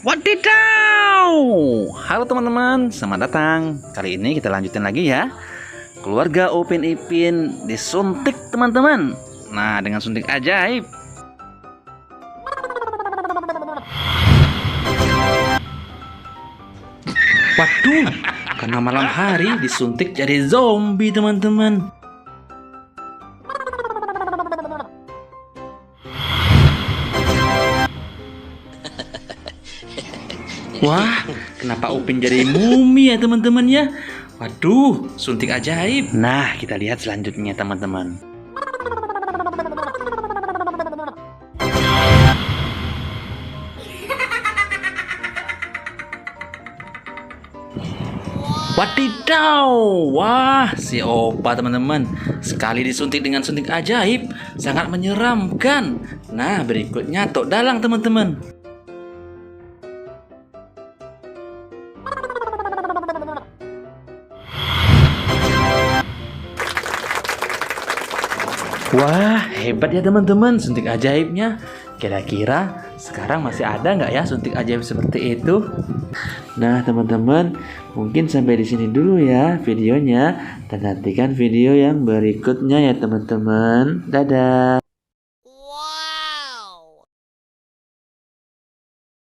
Wadidaw! Halo teman-teman, selamat datang. Kali ini kita lanjutin lagi ya. Keluarga Upin Ipin disuntik teman-teman. Nah, dengan suntik ajaib. Waduh, karena malam hari disuntik jadi zombie teman-teman. Wah, kenapa Upin jadi mumi ya teman-teman ya? Waduh, suntik ajaib. Nah, kita lihat selanjutnya teman-teman. Wadidaw, wah si Opa teman-teman sekali disuntik dengan suntik ajaib, sangat menyeramkan. Nah, berikutnya Tok Dalang teman-teman. Wah, hebat ya teman-teman suntik ajaibnya. Kira-kira sekarang masih ada nggak ya suntik ajaib seperti itu? Nah teman-teman, mungkin sampai di sini dulu ya videonya. Dan nantikan video yang berikutnya ya teman-teman. Dadah.